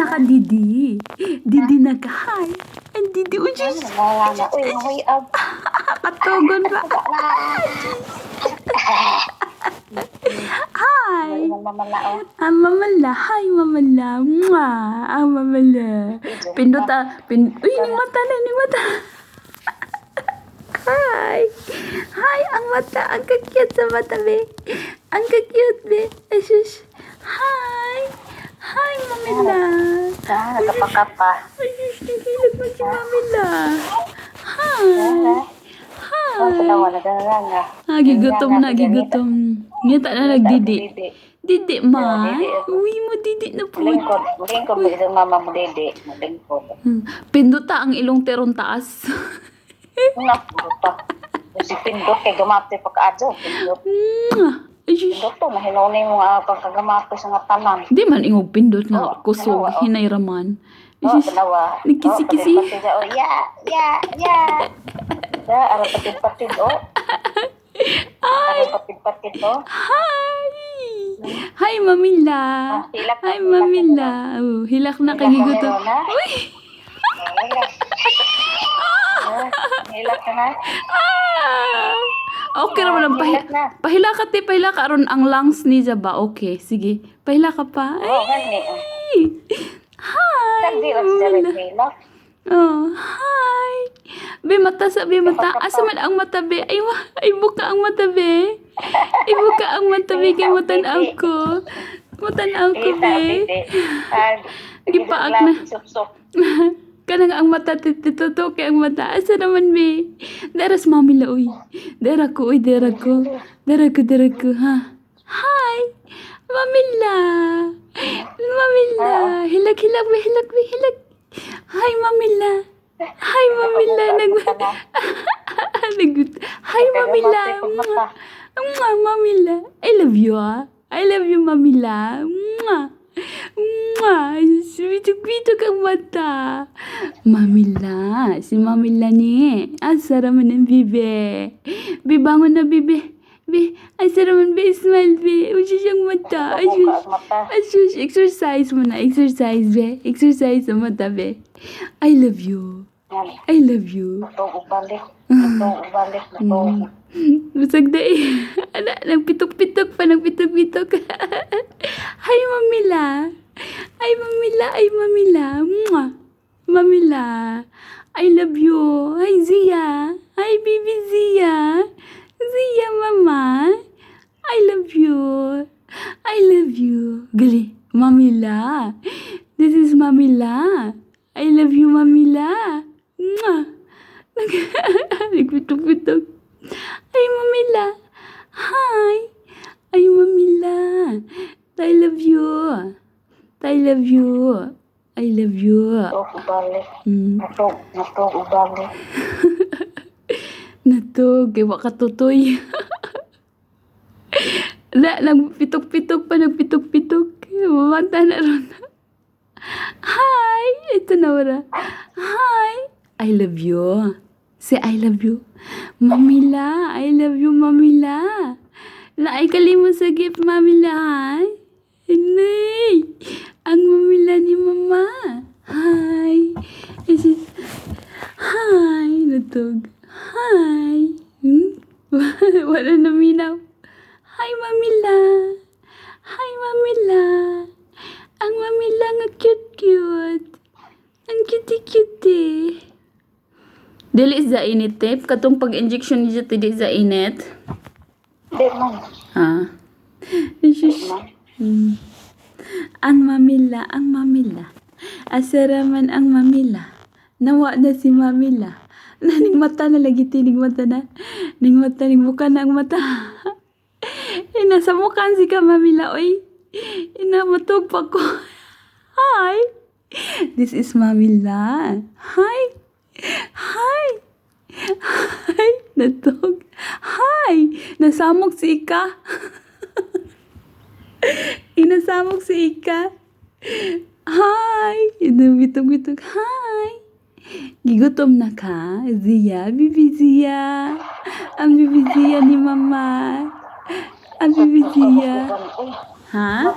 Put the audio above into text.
ka, Didi. Didi na ka. Hi. Ang Didi, ujus. Wala na. Uy, mahuyab. Katugon ba? Hi. Mamala, oh. Mamala. Hi, mamala. Mwah. Mamala. Pinduta. Uy, ni mata na, ni mata. Hi. Hi, ang mata. Ang ka-cute sa mata, be. Ang ka-cute, be. Asus. Hi. Hi, mamila. Nagkapakapa. Asus, nagilag mo si mamila. Hi. Oh, Hi. palawa na nga. Gigutom na, gigutom. Ngita na nagdidi. Didi, ma. Didi. Uwi mo, didi na po. Lingkod mo isang mama mo, dede. Lingkod. Pinduta ang ilong teron taas. Nakuta. Si Pindot kay gamate pagkaadyo. Pindot. Asus. Pindot to, mahinunay mo nga pagkagamate sa nga tanan. Di man ingog pindot nga Oh, kusog, dalawa, oh. hinayraman. Oh, Asus. dalawa. Nagkisi-kisi. Oh, ya. Araw patid-patid, oh. Araw patid-patid, oh. Hi! Hi, Mamila. Hilak na, Hi, Mamila. Hilak na kagigutom. Hilak na, Uy! Hilak ka na. Okay naman lang. Hilak na. Pahila ka, te. Pahila ka. Aron ang lungs ni ba? Okay, sige. Pahila ka pa. Oh, gani. Ay! Hi! Sagdi, o siya hilak. Oh, hi! Be, mata sa be, mata. Asa man ang mata, be? Ay, buka ang mata, be. Ay, buka ang mata, be. Kay matanaw ko. Matanaw ko, be. Gipaak na. Sup-sup. Kanang ang mata, tituto kay ang mata. Asa naman, be? Deras mamila, uy. Dera ko, uy, dera ko. Dera ko, ha? Hi! Mamila! Mamila! Hilag, be. Hi, Mamila! Hi, Mamila! Hi, Mamila! Mwah, Mamila! I love you, ah. I love you, Mamila. Mwah! Mwah! Sweet-sweet kang mata. Mamila! Si Mamila ni. Asa raman ang bibe. Bibangon na, bibe. Be, asa raman, be. Smile, be. Usi siyang mata. Asus, exercise mo na. Exercise, be. Exercise sa mata, be. I love you. I love you. Ubalik. Busag na eh. Nagpitok-pitok pa. Hi, Mamila. Ay, Mamila. Mwah. Mamila. I love you. Hi, Zia. Hi, baby Zia. Zia, mama. I love you. Gali. Mamila. This is Mamila. I love you, Mamila. Mwah. Nagpitok-pitok. Ay, Mamila. Hi. Ay, Mamila. I love you. Ubalik. Ubalik. Natog, kaya wakatutoy. Nagpitok-pitok pa, Mamanta na ron. Hi! Ito na wala. Hi! I love you. Say I love you. Mamila, I love you, Mamila. Laay kalimon sa gift, Mamila, hi? Nay! Ang Mamila ni Mama. Hi! Hi! Natog. Hi! Wala na minaw. Hi, Mamila. Ang Mamila nga cute. Ang cutie. Dili sa init, tip. Katong pag-injection niya dili sa init. Di man. Ha? Ang Mamila. Asaraman ang Mamila. Nawa na si Mamila. Ning mata na lagi ning mata na. Ning buka na ang mata. Nasa mukhaan si ka, Mamila, oy. Inamatog pa ko. Hi. This is Mamila. Hi. Natog. Hi. Nasamok si Ika. Inasamok si Ika. Hi. Bitog. Hi. Gigutom na ka, Zia? Bibi Zia. Ang Bibi Zia ni Mama. Ang Bibi Zia. Ha?